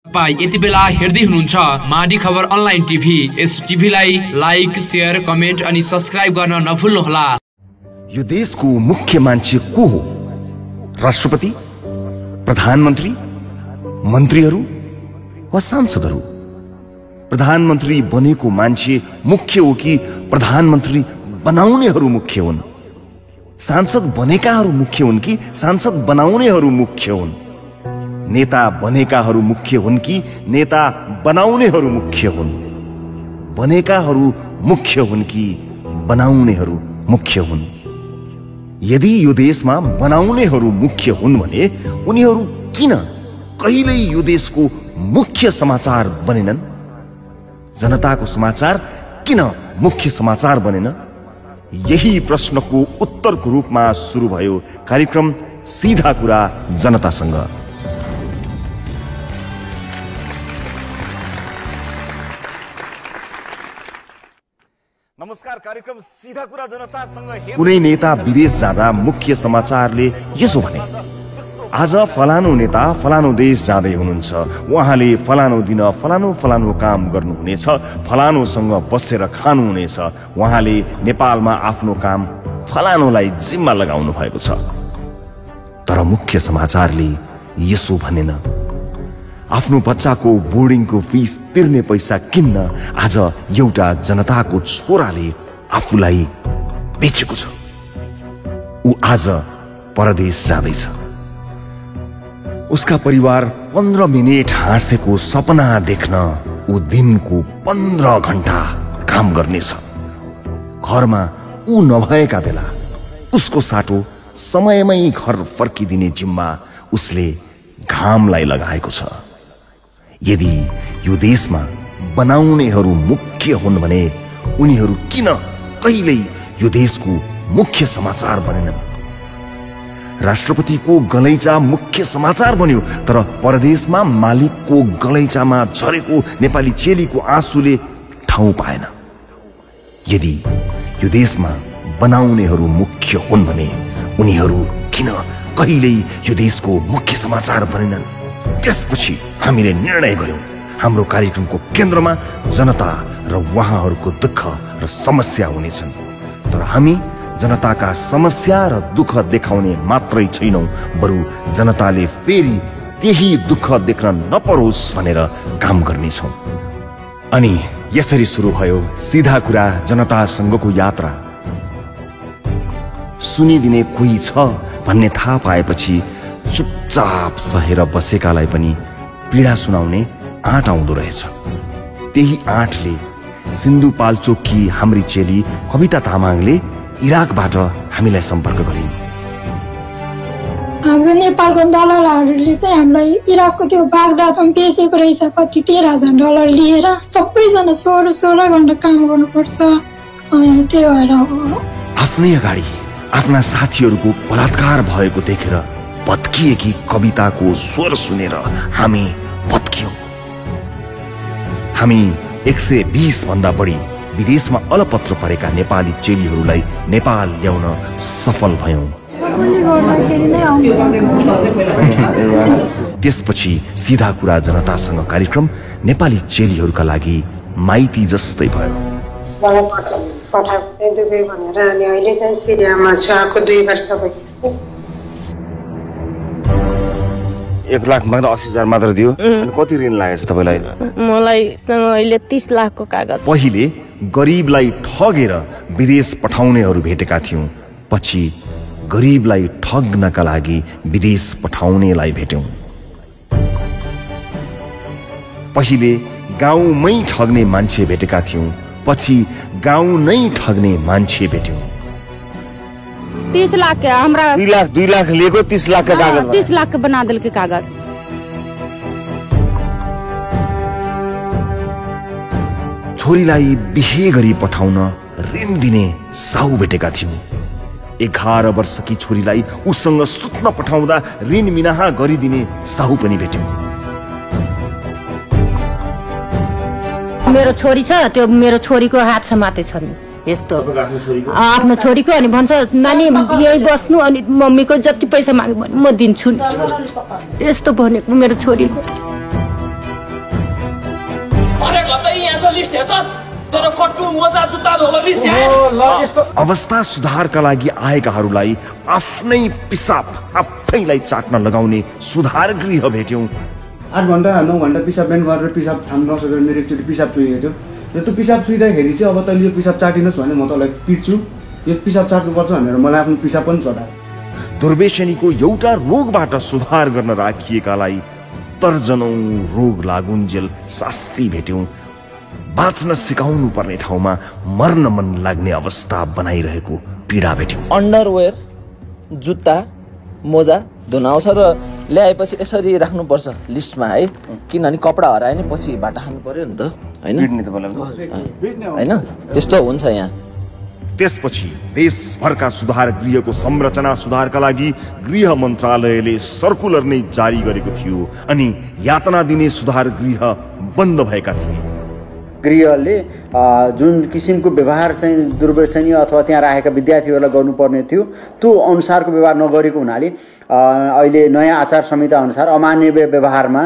तपाई यति बेला हेर्दै हुनुहुन्छ माडी खबर अनलाइन टिभी। यस टिभीलाई लाइक, शेयर, कमेन्ट अनि सब्स्क्राइब गर्न नभुल्नुहोला। यो देशको मुख्य मान्छे को हो? राष्ट्रपति, प्रधानमन्त्री, मन्त्रीहरू वा सांसदहरू? प्रधानमन्त्री बनेको मान्छे मुख्य हो कि प्रधानमन्त्री बनाउनेहरू मुख्य हुन्? सांसद बनेकाहरू मुख्य हुन् कि सांसद बनाउनेहरू मुख्य हुन्? नेता बनेकाहरू मुख्य हुन् कि नेता बनाउनेहरू मुख्य हुन्? बनेकाहरू मुख्य हुन् कि बनाउनेहरू मुख्य हुन्? यदि यो देशमा बनाउनेहरू मुख्य हुन् भने उनीहरू किन कहिल्यै यो देशको मुख्य समाचार बनेनन्? जनताको समाचार किन मुख्य समाचार बनेन? यही प्रश्नको उत्तरको रूपमा सुरु भयो कार्यक्रम सीधा कुरा जनतासँग। नमस्कार, कार्यक्रम सीधा कुरा जनतासँग। कुनै नेता विदेश जाँदा मुख्य समाचारले यसो भने, आज फलानु नेता फलानु देश जाँदै हुनुहुन्छ, उहाँले फलानु दिन फलानु फलानु काम गर्नुहुनेछ, फलानुसँग बसेर खानुहुनेछ, उहाँले नेपालमा आफ्नो काम फलानुलाई जिम्मा लगाउनु भएको छ। तर मुख्य समाचारले यसो भनेन, आफ्नो बच्चाको बोर्डिङको फीस तिर्ने पैसा किन्न आज एउटा जनताको छोराले आफूलाई बेचेको छ। ऊ आज परदेश जाँदैछ। उसका परिवार 15 मिनेट हाँसेको सपना देख्न ऊ दिनको 15 घण्टा काम गर्नेछ। घरमा ऊ नभएका बेला उसको साटो समयमै घर फर्किदिने जिम्मा उसले घामलाई लगाएको छ। यदि यो देशमा बनाउनेहरू मुख्य हुन् भने उनीहरू किन कहिल्यै यो देशको मुख्य समाचार बनेनन्? राष्ट्रपतिको गलैँचा मुख्य समाचार बन्यो, तर परदेशमा मालिकको गलैँचामा झरेको नेपाली चेलीको आँसुले ठाउँ पाएन। यदि यो देशमा बनाउनेहरू मुख्य हुन् भने उनीहरू किन कहिल्यै यो देशको मुख्य समाचार बनेनन्? त्यसपछि हामीले निर्णय गर्यौं, हाम्रो कार्यक्रमको केन्द्रमा जनता र उहाँहरूको दुःख र समस्या हुनेछन्। तर हामी जनताका समस्या र दुःख देखाउने मात्रै छैनौं, बरु जनताले फेरि त्यही दुःख देख्न नपरोस् भनेर काम गर्नेछौं। अनि यसरी सुरु भयो सीधा कुरा जनतासँगको यात्रा। सुनिदिने कोही छ भन्ने थाहा पाएपछि चुपचाप सहेर बसेकालाई पनि पीडा सुनाउने आँट आउँदो रहेछ। त्यही आँटले सिन्धुपाल्चोककी हाम्री चेली कविता तामाङले इराकबाट हामीलाई सम्पर्क गरिन्। हाम्रो नेपालको दलालहरूले चाहिँ हामीलाई इराकको त्यो बागदादमा बेचेको रहेछ, कति 13,000 डलर लिएर। सबैजना 16 घण्टा काम गर्नुपर्छ। त्यही भएर आफ्नै अगाडि आफ्ना साथीहरूको बलात्कार भएको देखेर भत्किएकी कविताको स्वर सुनेर हामी भत्कियौं। हामी 120 भन्दा बढी विदेशमा अलपत्र परेका नेपाली चेलीहरूलाई नेपाल ल्याउन सफल भयौं। त्यसपछि सीधा कुरा जनतासँग कार्यक्रम नेपाली चेलीहरूका लागि माइती जस्तै भयो। पठाएको दुबई भनेर, अनि अहिले चाहिँ सिरियामा छ, आएको 2 वर्ष भइसक्यो। 1 लाख मात्र 80,000 मात्र दियो। अनि कति ऋण लागेछ तपाईलाई? मलाई अहिले 30 लाखको कागज। पहिले गरीबलाई ठगेर विदेश पठाउनेहरू भेटेका थियौं, पछि गरीबलाई ठग्नका लागि विदेश पठाउनेलाई भेट्यौं। पहिले गाउँमै ठग्ने मान्छे भेटेका थियौं, पछि गाउँ नै ठग्ने मान्छे भेट्यौं। 30 लाख हमरा 2 लाख लिएको 30 लाख का कागज, 30 लाख बना दिल के कागज। छोरीलाई बिहे गरी पठाउन ऋण दिने साहु भेटेका थियौं। 11 वर्षकी छोरीलाई उसँग सुत्न पठाउँदा ऋण मिनाहा गरिदिने साहु पनि भेट्यौं। मेरो छोरी छ, त्यो मेरो छोरीको हात समाते छ नि यस्तो आफ्नो छोरीको। अनि भन्छ नानी यही बस्नु, अनि मम्मीको जति पैसा माग्यो भने म दिन्छु। यस्तो भनेको मेरो छोरीको। यहाँ छ लिस्ट हेर्छस् तेरो कट्टु मोजा जुत्ता धोको लिस्ट अवस्था सुधारका लागि आएकाहरूलाई आफ्नै पिसाब आफैलाई चाट्न लगाउने सुधार गृह भेट्यौं। 8 घण्टा 9 घण्टा पिसाब ब्यान्ड गरेर पिसाब थाम्न सकेर मेरो एकचोटि पिसाब चुहिएको थियो र त्यो पिसाब चुहिँदाखेरि चाहिँ अब तैँले यो पिसाब चाटिनस् भने म तँलाई पिट्छु, यो पिसाब चाट्नुपर्छ भनेर मलाई आफ्नो पिसाब पनि चटायो। दुर्व्यसनीको एउटा रोगबाट सुधार गर्न राखिएकालाई तर्जनौं रोग लागुन्जेल शास्ति भेट्यौं। बाँच्न सिकाउनु पर्ने ठाउँमा मर्न मन लाग्ने अवस्था बनाइरहेको पीडा भेट्यौं। अन्डरवेयर जुत्ता मोजा धुन आउँछ र ल्याएपछि यसरी राख्नुपर्छ लिस्टमा है, किनभने कपडा हरायो नि पछि बाटा खानु पर्यो नि त हैन, त्यस्तो हुन्छ यहाँ। त्यसपछि देशभरका सुधार गृहको संरचना सुधारका लागि गृह मन्त्रालयले सर्कुलर नै जारी गरेको थियो अनि यातना दिने सुधार गृह बन्द भएका थिए। गृहले जुन किसिमको व्यवहार चाहिँ दुर्व्यसनी अथवा त्यहाँ राखेका विद्यार्थीहरूलाई गर्नुपर्ने थियो त्यो अनुसारको व्यवहार नगरेको हुनाले अहिले नयाँ आचार संहिता अनुसार अमानवीय व्यवहारमा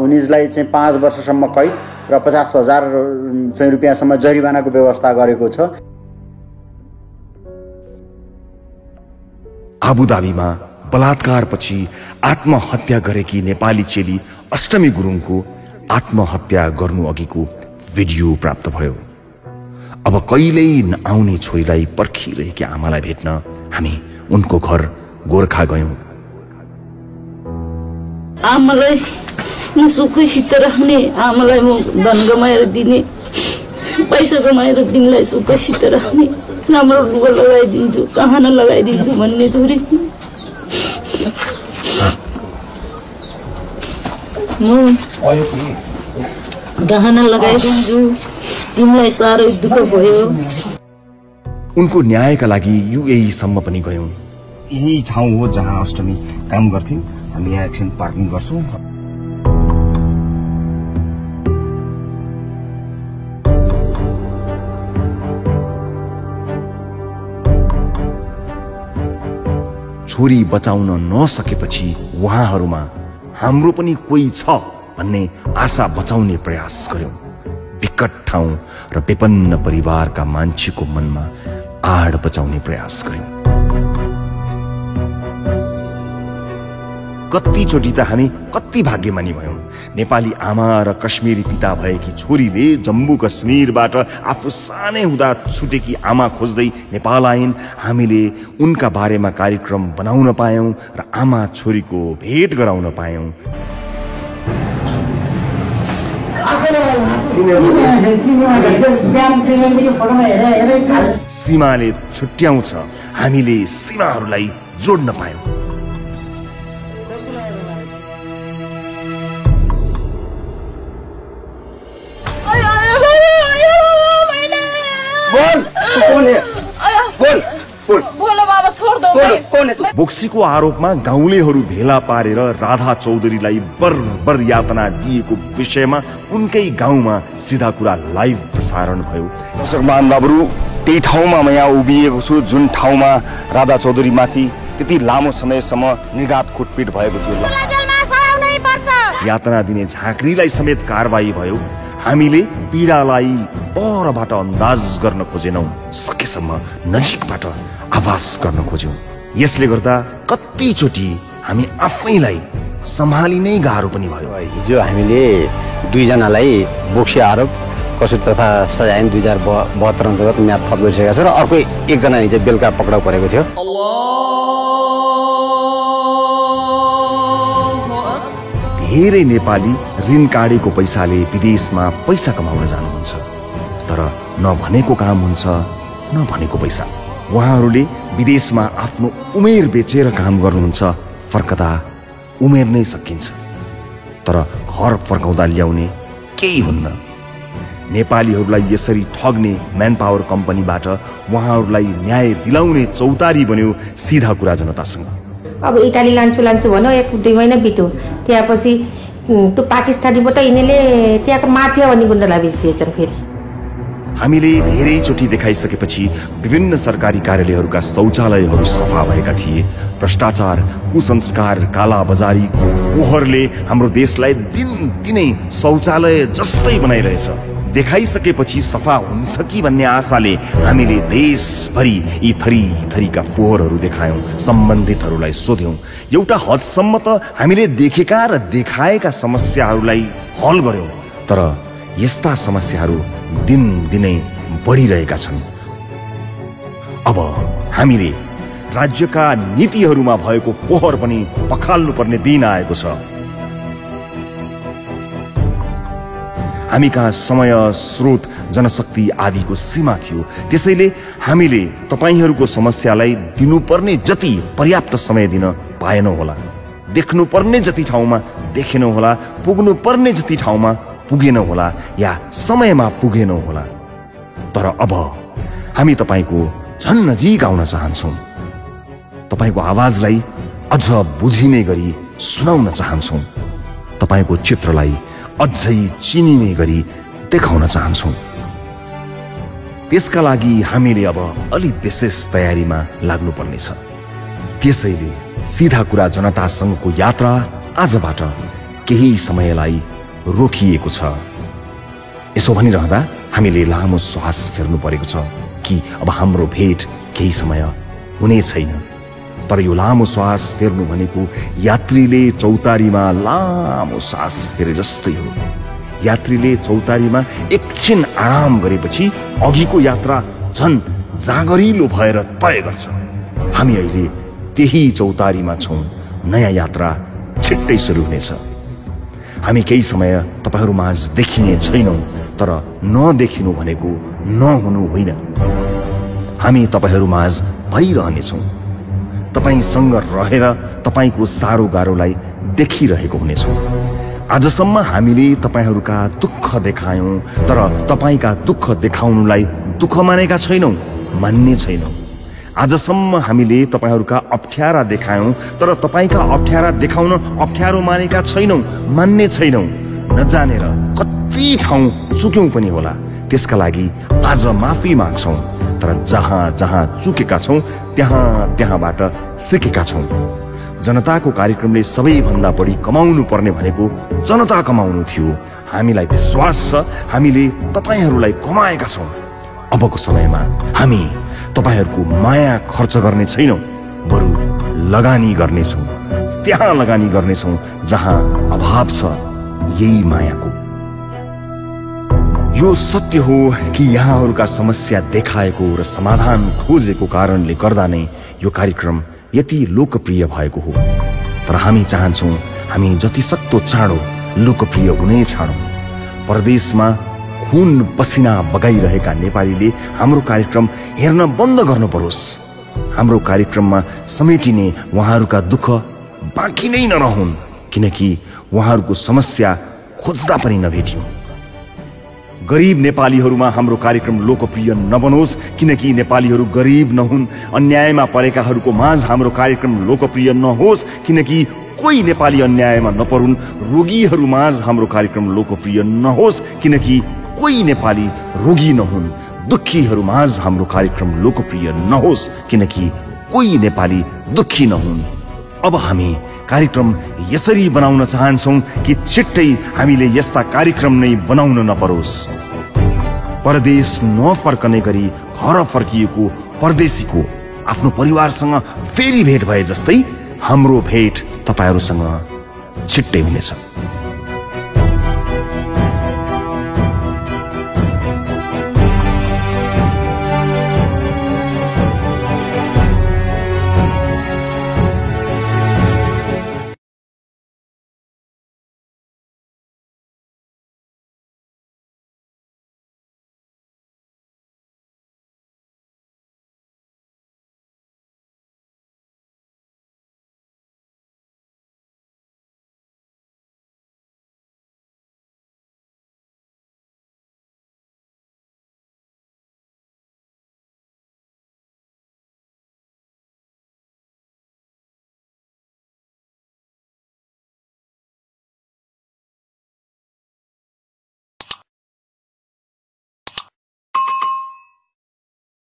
उनीहरूलाई चाहिँ 5 वर्षसम्म कैद र 50,000 रुपियाँसम्म जरिवानाको व्यवस्था गरेको छ। आबुधाबीमा बलात्कारपछि आत्महत्या गरेकी नेपाली चेली अष्टमी गुरुङको आत्महत्या गर्नु अघिको भिडियो प्राप्त भयो। अब कहिल्यै नआउने छोरीलाई पर्खिरहेकी आमालाई भेट्न हामी उनको घर गोर्खा गयौं। आमालाई म सुखसित राख्ने, आमालाई म धन कमाएर दिने, पैसा कमाएर तिमीलाई सुखसित राख्ने, राम्रो लुगा लगाइदिन्छु, गहना लगाइदिन्छु भन्ने छोरी म गहना लगाइदिन्छु, तिमीलाई साह्रै दुःख भयो। उनको न्यायका लागि युएई सम्म पनि गयौं। यही ठाउँ हो जहाँ अष्टमी काम गर्थ्यौं। हामी यहाँ एकछिन पार्किङ गर्छौं। छोरी बचाउन नसकेपछि उहाँहरूमा हाम्रो पनि कोही छ भन्ने आशा बचाउने प्रयास गर्यौं। विकट ठाउँ र विपन्न परिवारका मान्छेको मनमा आड बचाउने प्रयास गर्यौं। कतिचोटि त हामी कति भाग्यमानी भयौं। नेपाली आमा र कश्मीरी पिता भएकी छोरीले जम्मू कश्मीरबाट आफू सानै हुँदा छुटेकी आमा खोज्दै नेपाल आइन्। हामीले उनका बारेमा कार्यक्रम बनाउन पायौं र आमा छोरीको भेट गराउन पायौं। सीमाले छुट्याउँछ, हामीले सीमाहरूलाई जोड्न पायौं। बोक्सीको आरोपमा गाउँलेहरू भेला पारेर राधा चौधरीलाई बर्बर यातना दिएको विषयमा उनकै गाउँमा सिधा कुरा लाइभ प्रसारण भयो। दर्शकमान बाबुहरू, त्यही ठाउँमा म यहाँ उभिएको छु जुन ठाउँमा राधा चौधरीमाथि त्यति लामो समयसम्म निर्घात कुटपिट भएको थियो। यातना दिने झाँक्रीलाई समेत कारबाही भयो। हामीले पीडालाई परबाट अन्दाज गर्न खोजेनौं, सकेसम्म नजिकबाट आभास गर्न खोज्यौं। यसले गर्दा कतिचोटि हामी आफैलाई सम्हालिनै गाह्रो पनि भयो। हिजो हामीले 2 जनालाई बोक्सी आरोप कसुर तथा सजाय 2072 अन्तर्गत म्याद थप गरिसकेका छ र अर्को 1 जना हिजो बेलुका पक्राउ परेको थियो। धेरै नेपाली ऋण काटेको पैसाले विदेशमा पैसा कमाउन जानुहुन्छ, तर नभनेको काम हुन्छ, नभनेको पैसा। उहाँहरूले विदेशमा आफ्नो उमेर बेचेर काम गर्नुहुन्छ। फर्कदा उमेर नै सकिन्छ, तर घर फर्काउँदा ल्याउने केही हुन्न। नेपालीहरूलाई यसरी ठग्ने म्यान पावर कम्पनीबाट उहाँहरूलाई न्याय दिलाउने चौतारी बन्यो सिधा कुरा जनतासँग। अब इटाली लान्छु भन्यो, 1-2 महिना बित्यो। त्यसपछि त्यो पाकिस्तानीबाट यिनीहरूले त्यहाँको माफिया भन्ने गुन्डालाई बेचिदिएछन्। फेरि हामीले धेरैचोटि देखाइसकेपछि विभिन्न सरकारी कार्यालयहरूका शौचालयहरू सफा भएका थिए। भ्रष्टाचार, कुसंस्कार, कालाबजारीको फोहोरले हाम्रो देशलाई दिनदिनै शौचालय जस्तै बनाइरहेछ। देखाइसकेपछि सफा हुन्छ कि भन्ने आशाले हामीले देशभरि यी थरी थरीका फोहोरहरू देखायौं, सम्बन्धितहरूलाई सोध्यौं। एउटा हदसम्म त हामीले देखेका र देखाएका समस्याहरूलाई हल गर्यौं, तर यस्ता समस्याहरू दिनदिनै बढिरहेका छन्। अब हामीले राज्यका नीतिहरूमा भएको फोहोर पनि पखाल्नुपर्ने दिन आएको छ। हामी कहाँ समय, स्रोत, जनशक्ति आदिको सीमा थियो। त्यसैले हामीले तपाईहरूको समस्यालाई दिनुपर्ने जति पर्याप्त समय दिन पाएनौं होला। देख्नुपर्ने जति ठाउँमा देखेनौं होला, पुग्नुपर्ने जति ठाउँमा पुगेनौं होला या समयमा पुगेनौं होला। तर अब हामी तपाईको झन् नजिक आउन चाहन्छौं। तपाईको आवाजलाई अझ बुझिने गरी सुनाउन चाहन्छौं। तपाईको चित्रलाई अझै चिनिने गरी देखाउन चाहन्छौं। त्यसका लागि हामीले अब अलि विशेष तयारीमा लाग्नुपर्नेछ। त्यसैले सीधा कुरा जनतासँगको यात्रा आजबाट केही समयलाई रोकिएको छ। यसो भनिरहँदा हामीले लामो श्वास फेर्नु परेको छ कि अब हाम्रो भेट केही समय हुने छैन। तर यो लामो श्वास फेर्नु भनेको यात्रीले चौतारीमा लामो श्वास फेरे जस्तै हो। यात्रीले चौतारीमा एकछिन आराम गरेपछि अघिको यात्रा झन् जागरिलो भएर तय गर्छ। हामी अहिले त्यही चौतारीमा छौं। नयाँ यात्रा छिट्टै सुरु हुनेछ। हामी केही समय तपाईहरु माझ देखिने छैनौं, तर नदेखिनु भनेको नहुनु होइन। हामी तपाईहरु माझ भइरहनेछौं। तपाईसँग रहेर तपाईको सारो गाह्रोलाई देखिरहेको हुनेछौं। आजसम्म हामीले तपाईहरुका दुःख देखायौं, तर तपाईका दुःख देखाउनुलाई दुःख मानेका छैनौं, मान्ने छैनौं। आजसम्म हामीले तपाईहरुका अप्ठ्यारा देखायौं, तर तपाईका अप्ठ्यारा देखाउन अप्ठ्यारो मानेका छैनौं, मान्ने छैनौं। नजानेर कति ठाउँ चुक्यौं पनि होला। त्यसका लागि आज माफी माग्छौं, तर जहाँ जहाँ चुकेका छौं त्यहाँबाट सिकेका छौं। जनताको कार्यक्रमले सबैभन्दा बढी कमाउनु पर्ने भनेको जनता कमाउनु थियो। हामीलाई विश्वास छ हामीले तपाईहरुलाई कमाएका छौं। अबको समयमा हामी तपाईहरुको माया खर्च गर्ने छैनौं, बरु लगानी गर्नेछौं। त्यहाँ लगानी गर्नेछौं जहाँ अभाव छ यही मायाको। यो सत्य हो कि यहाँहरुका समस्या देखाएको र समाधान खोजेको कारणले गर्दा नै यो कार्यक्रम यति लोकप्रिय भएको हो। तर हामी चाहन्छौं हामी जति सक्दो चाँडो लोकप्रिय हुने छौं। परदेशमा खून पसिना बगाइरहेका नेपालीले हाम्रो कार्यक्रम हेर्न बन्द गर्नु परोस्। हाम्रो कार्यक्रममा समेटिने उहाँहरूका दुःख बाँकी नै नरहुन्, किनकि उहाँहरूको समस्या खोज्दा पनि नभेटियो। गरीब नेपालीहरूमा हाम्रो कार्यक्रम लोकप्रिय नबनोस्, किनकि नेपालीहरू गरीब नहुन्। अन्यायमा परेकाहरूको माझ हाम्रो कार्यक्रम लोकप्रिय नहोस्, किनकि कोही नेपाली अन्यायमा नपरुन्। रोगीहरू माझ हाम्रो कार्यक्रम लोकप्रिय नहोस्, किनकि कोही नेपाली रोगी नहुन्। दुखीहरू माझ हाम्रो कार्यक्रम लोकप्रिय नहोस्, किनकि कोही नेपाली दुखी नहुन्। अब हामी कार्यक्रम यसरी बनाउन चाहन्छौं कि छिट्टै हामीले यस्ता कार्यक्रम नै बनाउन नपरोस्। परदेश नफर्कने गरी घर फर्किएको परदेशीको आफ्नो परिवारसँग फेरि भेट भए जस्तै हाम्रो भेट तपाईहरुसँग छिट्टै हुनेछ।